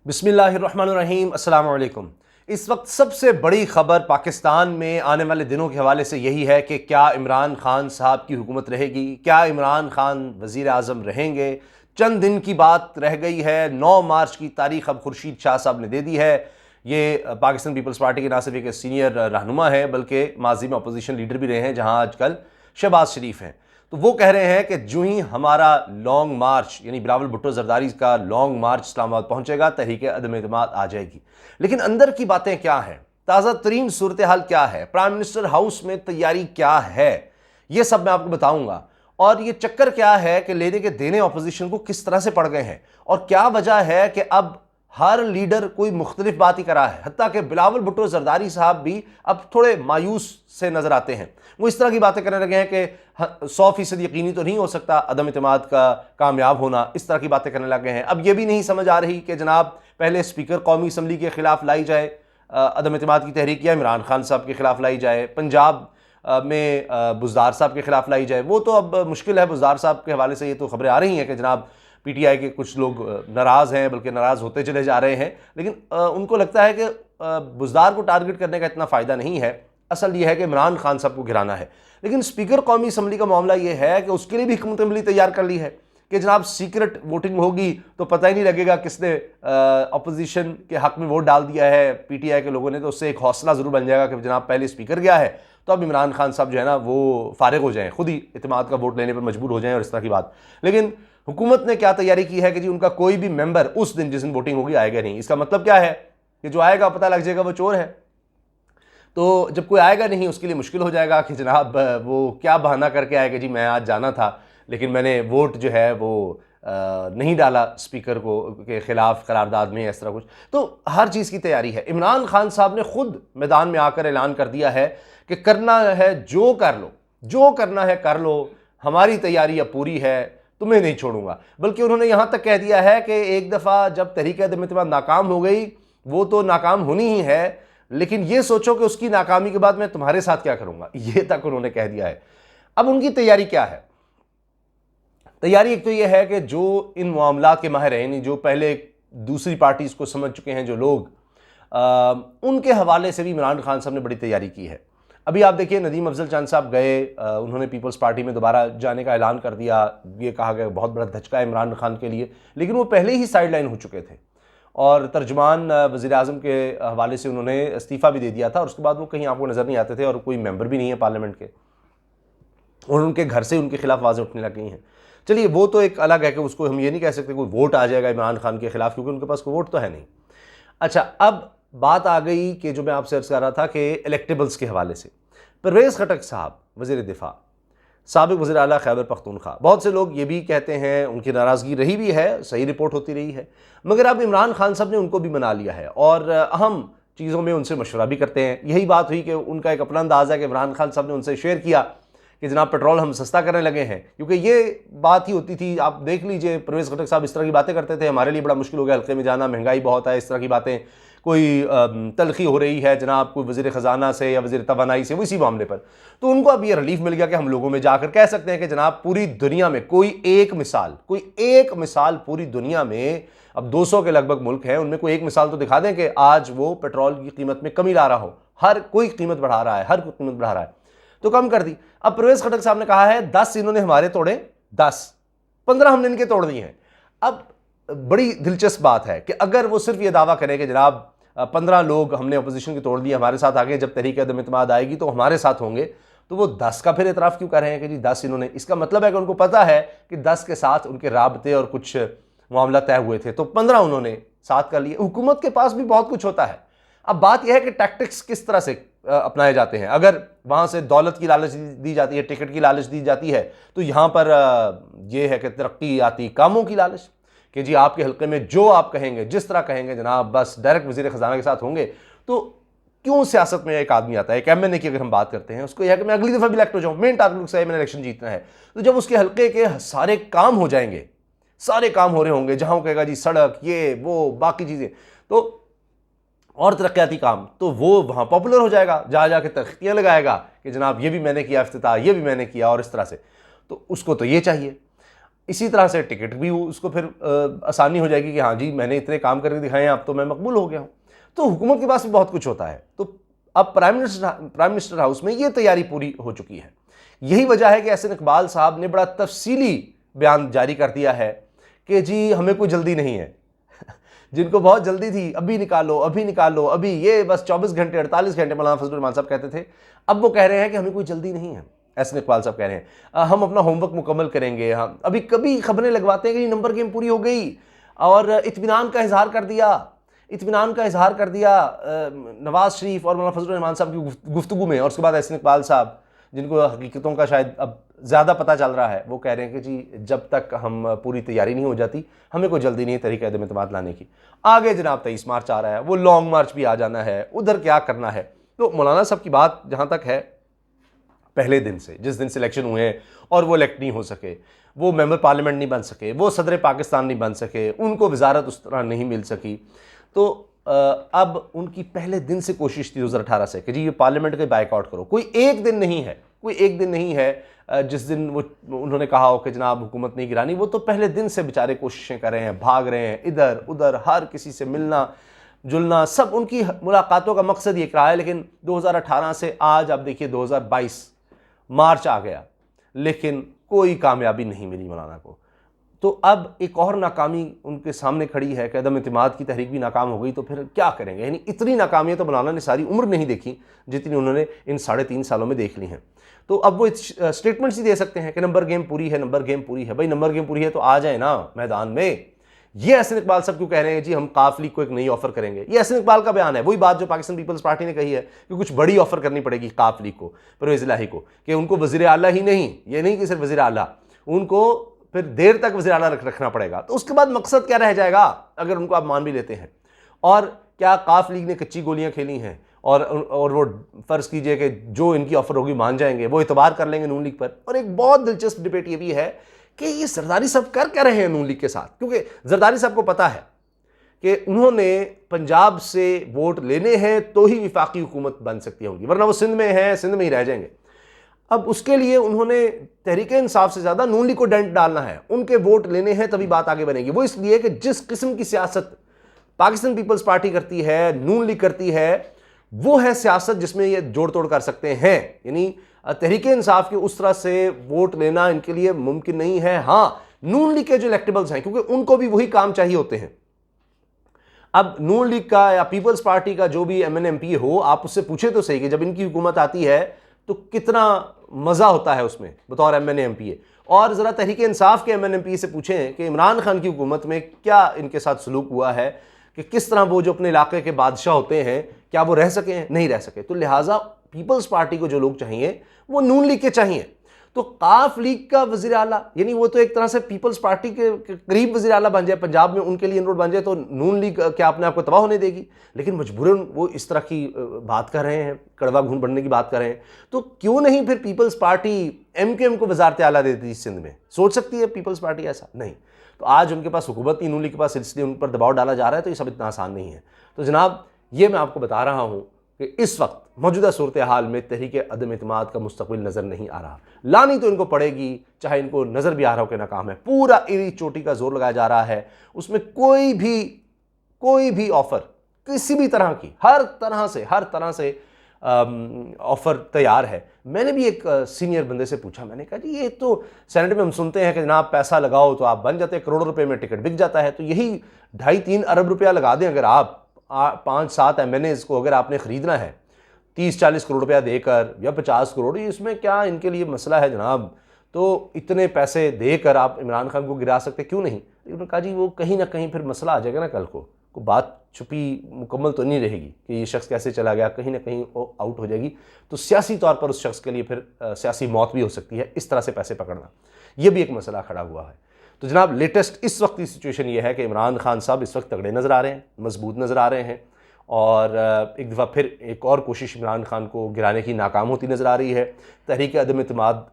बिस्मिल्लाहिर्रहमानिर्रहीम, अस्सलाम वालेकुम। इस वक्त सबसे बड़ी खबर पाकिस्तान में आने वाले दिनों के हवाले से यही है कि क्या इमरान खान साहब की हुकूमत रहेगी, क्या इमरान खान वज़ीर आज़म रहेंगे। चंद दिन की बात रह गई है, 9 मार्च की तारीख अब खुर्शीद शाह साहब ने दे दी है। ये पाकिस्तान पीपल्स पार्टी के ना सिर्फ एक सीनियर रहनुमा है बल्कि माजी में अपोजिशन लीडर भी रहे हैं, जहाँ आजकल शहबाज शरीफ हैं। तो वो कह रहे हैं कि जो ही हमारा लॉन्ग मार्च यानी बिलावल भुट्टो जरदारी का लॉन्ग मार्च इस्लामाबाद पहुंचेगा, तहरीक अदम एतमाद आ जाएगी। लेकिन अंदर की बातें क्या हैं, ताज़ा तरीन सूरत हाल क्या है, प्राइम मिनिस्टर हाउस में तैयारी क्या है, ये सब मैं आपको बताऊंगा। और ये चक्कर क्या है कि लेने के देने अपोजिशन को किस तरह से पड़ गए हैं और क्या वजह है कि अब हर लीडर कोई मुख्तलिफ बात ही करा है। हत्ता कि बिलावल भुट्टो जरदारी साहब भी अब थोड़े मायूस से नजर आते हैं। वो इस तरह की बातें करने लगे हैं कि 100% यकीनी तो नहीं हो सकता अदम इत्तेमाद का कामयाब होना, इस तरह की बातें करने लगे हैं। अब ये भी नहीं समझ आ रही कि जनाब पहले स्पीकर कौमी असम्बली के खिलाफ लाई जाए अदम इत्तेमाद की तहरीक, या इमरान खान साहब के खिलाफ लाई जाए, पंजाब में बुज़दार साहब के खिलाफ लाई जाए। वो तो अब मुश्किल है, बुज़दार साहब के हवाले से ये तो खबरें आ रही हैं कि जनाब पीटीआई के कुछ लोग नाराज़ हैं, बल्कि नाराज़ होते चले जा रहे हैं। लेकिन उनको लगता है कि बुज़दार को टारगेट करने का इतना फ़ायदा नहीं है, असल ये है कि इमरान खान साहब को गिराना है। लेकिन स्पीकर कौमी असम्बली का मामला ये है कि उसके लिए भी हुकूमत अमली तैयार कर ली है कि जनाब सीक्रेट वोटिंग होगी तो पता ही नहीं लगेगा किसने अपोजिशन के हक में वोट डाल दिया है पीटीआई के लोगों ने। तो उससे एक हौसला ज़रूर बन जाएगा कि जनाब पहले स्पीकर गया है तो अब इमरान खान साहब जो है ना वो फारिग हो जाएं, खुद ही इत्तेमाद का वोट लेने पर मजबूर हो जाएं और इस तरह की बात। लेकिन हुकूमत ने क्या तैयारी की है कि जी उनका कोई भी मेंबर उस दिन जिस दिन वोटिंग होगी आएगा नहीं। इसका मतलब क्या है कि जो आएगा पता लग जाएगा वो चोर है। तो जब कोई आएगा नहीं उसके लिए मुश्किल हो जाएगा कि जनाब वो क्या बहाना करके आएगा, जी मैं आज जाना था लेकिन मैंने वोट जो है वो नहीं डाला स्पीकर को के खिलाफ करारदाद में, इस तरह कुछ। तो हर चीज़ की तैयारी है। इमरान खान साहब ने खुद मैदान में आकर ऐलान कर दिया है कि करना है जो कर लो, जो करना है कर लो, हमारी तैयारी अब पूरी है, तुम्हें नहीं छोड़ूंगा। बल्कि उन्होंने यहाँ तक कह दिया है कि एक दफ़ा जब तहरीक अदम एतमाद नाकाम हो गई, वो तो नाकाम होनी ही है, लेकिन ये सोचो कि उसकी नाकामी के बाद मैं तुम्हारे साथ क्या करूंगा, ये तक उन्होंने कह दिया है। अब उनकी तैयारी क्या है? तैयारी एक तो ये है कि जो इन मामलात के माहिर हैं, जो पहले दूसरी पार्टीज को समझ चुके हैं जो लोग, उनके हवाले से भी इमरान खान साहब ने बड़ी तैयारी की है। अभी आप देखिए नदीम अफजल चांद साहब गए, उन्होंने पीपल्स पार्टी में दोबारा जाने का ऐलान कर दिया। ये कहा गया बहुत बड़ा धचका है इमरान खान के लिए, लेकिन वो पहले ही साइड लाइन हो चुके थे और तर्जुमान वज़ीर आज़म के हवाले से उन्होंने इस्तीफ़ा भी दे दिया था और उसके बाद वो कहीं आपको नज़र नहीं आते थे और कोई मेंबर भी नहीं है पार्लियामेंट के, और उनके घर से उनके खिलाफ आवाज़ें उठने लग गई हैं। चलिए वो तो एक अलग है कि उसको हम ये नहीं कह सकते कोई वोट आ जाएगा इमरान खान के खिलाफ, क्योंकि उनके पास कोई वोट तो है नहीं। अच्छा, अब बात आ गई कि जो मैं आपसे अर्ज़ कर रहा था कि इलेक्टेबल्स के हवाले से परवेज़ खटक साहब वज़ीर दिफा, साबिक़ वज़ीर आला खैबर पख्तूनख्वा, बहुत से लोग ये भी कहते हैं, उनकी नाराज़गी रही भी है, सही रिपोर्ट होती रही है, मगर अब इमरान खान साहब ने उनको भी मना लिया है और अहम चीज़ों में उनसे मशवरा भी करते हैं। यही बात हुई कि उनका एक अपना अंदाज़ है कि इमरान खान साहब ने उनसे शेयर किया कि जनाब पेट्रोल हम सस्ता करने लगे हैं, क्योंकि ये बात ही होती थी। आप देख लीजिए परवेज़ खटक साहब इस तरह की बातें करते थे, हमारे लिए बड़ा मुश्किल हो गया हल्के में जाना, महंगाई बहुत है, इस तरह की बातें। कोई तलखी हो रही है जनाब कोई वज़ीर ख़जाना से या वज़ीर तवानाई से, वो इसी मामले पर, तो उनको अब ये रिलीफ मिल गया कि हम लोगों में जाकर कह सकते हैं कि जनाब पूरी दुनिया में कोई एक मिसाल पूरी दुनिया में, अब 200 के लगभग मुल्क हैं, उनमें कोई एक मिसाल तो दिखा दें कि आज वो पेट्रोल की कीमत में कमी ला रहा हो। हर कोई कीमत बढ़ा रहा है, हर कोई कीमत बढ़ा रहा है, तो कम कर दी। अब परवेज़ खटक साहब ने कहा है 10 इन्होंने हमारे तोड़े, 15 हमने इनके तोड़ दिए हैं। अब बड़ी दिलचस्प बात है कि अगर वो सिर्फ ये दावा करें कि जनाब 15 लोग हमने अपोजिशन के तोड़ दिए, हमारे साथ आगे जब तहरीक अदम एतमाद आएगी तो हमारे साथ होंगे, तो वो 10 का फिर एतराफ़ क्यों कर रहे हैं कि जी 10 इन्होंने? इसका मतलब है कि उनको पता है कि 10 के साथ उनके राबते और कुछ मामला तय हुए थे, तो 15 उन्होंने साथ कर लिए। हुकूमत के पास भी बहुत कुछ होता है। अब बात यह है कि टैक्टिक्स किस तरह से अपनाए जाते हैं। अगर वहाँ से दौलत की लालच दी जाती है, टिकट की लालच दी जाती है, तो यहाँ पर यह है कि तरक्की आती कामों की लालच, कि जी आपके हल्के में जो आप कहेंगे, जिस तरह कहेंगे जनाब, बस डायरेक्ट वज़ीर ख़जाना के साथ होंगे। तो क्यों सियासत में एक आदमी आता है, एक एमएनए की अगर हम बात करते हैं, उसको यह है कि मैं अगली दफ़ा भी इलेक्ट हो जाऊँ, मेन टारगेट से मैंने इलेक्शन जीतना है। तो जब उसके हल्के के सारे काम हो जाएंगे, सारे काम हो रहे होंगे, जहाँ वो कहेगा जी सड़क, ये वो बाकी चीज़ें, तो और तरक्याती काम, तो वो वहाँ पॉपुलर हो जाएगा, जा जाके तख्तियाँ लगाएगा कि जनाब ये भी मैंने किया इफ्तिताह, ये भी मैंने किया, और इस तरह से। तो उसको तो ये चाहिए। इसी तरह से टिकट भी उसको फिर आसानी हो जाएगी कि हाँ जी मैंने इतने काम करके दिखाए हैं, अब तो मैं मकबूल हो गया हूँ। तो हुकूमत के पास भी बहुत कुछ होता है। तो अब प्राइम मिनिस्टर हाउस में ये तैयारी पूरी हो चुकी है। यही वजह है कि एहसन इकबाल साहब ने बड़ा तफसीली बयान जारी कर दिया है कि जी हमें कोई जल्दी नहीं है। जिनको बहुत जल्दी थी, अभी निकालो अभी निकालो, अभी ये बस 24 घंटे 48 घंटे मौलाना फजलुर रहमान साहब कहते थे, अब वो कह रहे हैं कि हमें कोई जल्दी नहीं है। एहसन इकबाल साहब कह रहे हैं हम अपना होमवर्क मुकम्मल करेंगे। हम अभी कभी खबरें लगवाते हैं कि नंबर गेम पूरी हो गई और इत्मीनान का इजहार कर दिया, इत्मीनान का इजहार कर दिया नवाज शरीफ और मौलाना फजलुर रहमान साहब की गुफ्तगू में। और उसके बाद एहसन इकबाल साहब, जिनको हकीकतों का शायद अब ज़्यादा पता चल रहा है, वो कह रहे हैं कि जी जब तक हम पूरी तैयारी नहीं हो जाती हमें कोई जल्दी नहीं है तहरीक अदम एतमाद लाने की। आगे जनाब 23 मार्च आ रहा है, वो लॉन्ग मार्च भी आ जाना है, उधर क्या करना है। तो मौलाना साहब की बात जहाँ तक है, पहले दिन से, जिस दिन सिलेक्शन हुए हैं और वो इलेक्ट नहीं हो सके, वो मेंबर पार्लियामेंट नहीं बन सके, वो सदर पाकिस्तान नहीं बन सके, उनको वजारत उस तरह नहीं मिल सकी, तो अब उनकी पहले दिन से कोशिश थी 2018 से कि जी ये पार्लियामेंट का बाइकआउट करो। कोई एक दिन नहीं है, कोई एक दिन नहीं है जिस दिन वो उन्होंने कहा हो कि जनाब हुकूमत नहीं गिरानी। वो तो पहले दिन से बेचारे कोशिशें कर रहे हैं, भाग रहे हैं इधर उधर, हर किसी से मिलना जुलना, सब उनकी मुलाकातों का मकसद ये रहा है। लेकिन 2018 से आज आप देखिए 2022 मार्च आ गया, लेकिन कोई कामयाबी नहीं मिली मौलाना को। तो अब एक और नाकामी उनके सामने खड़ी है कि अदम इत्मीनाद की तहरीक भी नाकाम हो गई, तो फिर क्या करेंगे। यानी इतनी नाकामियाँ तो मौलाना ने सारी उम्र नहीं देखी जितनी उन्होंने इन 3.5 सालों में देख ली हैं। तो अब वो स्टेटमेंट्स ही दे सकते हैं कि नंबर गेम पूरी है, नंबर गेम पूरी है। भाई नंबर गेम पूरी है तो आ जाए ना मैदान में। ये एहसन इकबाल साहब क्यों कह रहे हैं जी हम काफ लीग को एक नई ऑफर करेंगे। ये एहसन इकबाल का बयान है, वही बात जो पाकिस्तान पीपल्स पार्टी ने कही है कि कुछ बड़ी ऑफर करनी पड़ेगी काफ लीग को, परवेज इलाही को, कि उनको वजीर आला ही नहीं, ये नहीं कि सिर्फ वजीर आला, उनको फिर देर तक वजीर आला रखना पड़ेगा। तो उसके बाद मकसद क्या रह जाएगा अगर उनको आप मान भी लेते हैं। और क्या काफ लीग ने कच्ची गोलियां खेली हैं और वो फर्ज कीजिए कि जो इनकी ऑफर होगी मान जाएंगे, वो इतबार कर लेंगे नून लीग पर। और एक बहुत दिलचस्प डिबेट ये भी है कि ये जरदारी साहब कर क्या रहे हैं नून लीग के साथ, क्योंकि जरदारी साहब को पता है कि उन्होंने पंजाब से वोट लेने हैं तो ही विफाकी हुकूमत बन सकती है उनकी, वरना वो सिंध में है, सिंध में ही रह जाएंगे। अब उसके लिए उन्होंने तहरीक इंसाफ से ज़्यादा नून लीग को डेंट डालना है, उनके वोट लेने हैं तभी बात आगे बनेगी। वो इसलिए कि जिस किस्म की सियासत पाकिस्तान पीपल्स पार्टी करती है, नून लीग करती है, वो है सियासत जिसमें ये जोड़ तोड़ कर सकते हैं। यानी तहरीक इंसाफ के उस तरह से वोट लेना इनके लिए मुमकिन नहीं है। हाँ, नून लीग के जो इलेक्टेबल्स हैं, क्योंकि उनको भी वही काम चाहिए होते हैं। अब नून लीग का या पीपल्स पार्टी का जो भी MNMP हो, आप उससे पूछे तो सही कि जब इनकी हुकूमत आती है तो कितना मज़ा होता है उसमें बतौर MNMP। और ज़रा तहरीक इंसाफ के MNMP से पूछें कि इमरान खान की हुकूमत में क्या इनके साथ सलूक हुआ है, कि किस तरह वो जो अपने इलाके के बादशाह होते हैं क्या वो रह सके हैं, नहीं रह सके। तो लिहाजा पीपल्स पार्टी को जो लोग चाहिए वो नून लीग के चाहिए। तो काफ लीग का वजीर आला, यानी वो तो एक तरह से पीपल्स पार्टी के करीब वजीर आला बन जाए, पंजाब में उनके लिए इनरोड बन जाए, तो नून लीग क्या अपने आप को तबाह होने देगी। लेकिन मजबूरन वो इस तरह की बात कर रहे हैं, कड़वा घून बढ़ने की बात कर रहे हैं। तो क्यों नहीं फिर पीपल्स पार्टी MQM को वजारत आला देती सिंध में। सोच सकती है पीपल्स पार्टी ऐसा? नहीं। तो आज उनके पास हुकूमत नहीं, नून लीग के पास, इसलिए उन पर दबाव डाला जा रहा है। तो ये सब इतना आसान नहीं है। तो जनाब ये मैं आपको बता रहा हूँ कि इस वक्त मौजूदा सूरत हाल में तहरीक अदम इत्मीनाद का मुस्तकबिल नज़र नहीं आ रहा। लानी तो इनको पड़ेगी, चाहे इनको नज़र भी आ रहा हो कि नाकाम है। पूरा एड़ी चोटी का जोर लगाया जा रहा है, उसमें कोई भी ऑफर किसी भी तरह की, हर तरह से ऑफर तैयार है। मैंने भी एक सीनियर बंदे से पूछा, मैंने कहा जी ये तो सेनेट में हम सुनते हैं कि जनाब पैसा लगाओ तो आप बन जाते हैं, करोड़ों रुपए में टिकट बिक जाता है। तो यही 2.5-3 अरब रुपया लगा दें अगर आप 5-7 MNAs को अगर आपने ख़रीदना है 30-40 करोड़ रुपया देकर या 50 करोड़, इसमें क्या इनके लिए मसला है जनाब। तो इतने पैसे देकर आप इमरान खान को गिरा सकते, क्यों नहीं। लेकिन उन्होंने कहा जी वो कहीं ना कहीं फिर मसला आ जाएगा ना, कल को बात छुपी मुकम्मल तो नहीं रहेगी कि ये शख्स कैसे चला गया, कहीं ना कहीं आउट हो जाएगी। तो सियासी तौर पर उस शख्स के लिए फिर सियासी मौत भी हो सकती है। इस तरह से पैसे पकड़ना, ये भी एक मसला खड़ा हुआ है। तो जनाब लेटेस्ट इस वक्त की सिचुएशन ये है कि इमरान खान साहब इस वक्त तगड़े नज़र आ रहे हैं, मजबूत नज़र आ रहे हैं। और एक दफ़ा फिर एक और कोशिश इमरान खान को गिराने की नाकाम होती नज़र आ रही है। तहरीक अदम इत्मीनाद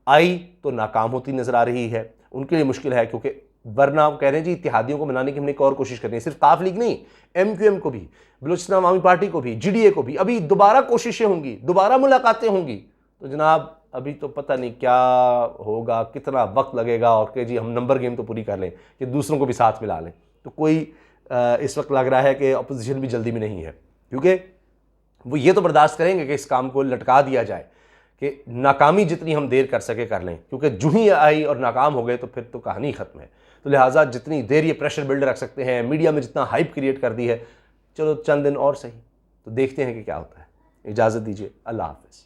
आई तो नाकाम होती नज़र आ रही है। उनके लिए मुश्किल है, क्योंकि वरना कह रहे हैं जी इत्तेहादियों को मनाने की हमने एक और कोशिश करनी है। सिर्फ काफ लीग नहीं, MQM को भी, बलूचिस्तान अवामी पार्टी को भी, GDA को भी अभी दोबारा कोशिशें होंगी, दोबारा मुलाकातें होंगी। तो जनाब अभी तो पता नहीं क्या होगा, कितना वक्त लगेगा, और कि जी हम नंबर गेम तो पूरी कर लें कि दूसरों को भी साथ मिला लें। तो कोई इस वक्त लग रहा है कि अपोजिशन भी जल्दी में नहीं है, क्योंकि वो ये तो बर्दाश्त करेंगे कि इस काम को लटका दिया जाए, कि नाकामी जितनी हम देर कर सके कर लें, क्योंकि जो ही आई और नाकाम हो गए तो फिर तो कहानी ख़त्म है। तो लिहाजा जितनी देर ये प्रेशर बिल्ड रख सकते हैं, मीडिया में जितना हाइप क्रिएट कर दी है, चलो चंद दिन और सही, तो देखते हैं कि क्या होता है। इजाज़त दीजिए, अल्लाह हाफ़िज़।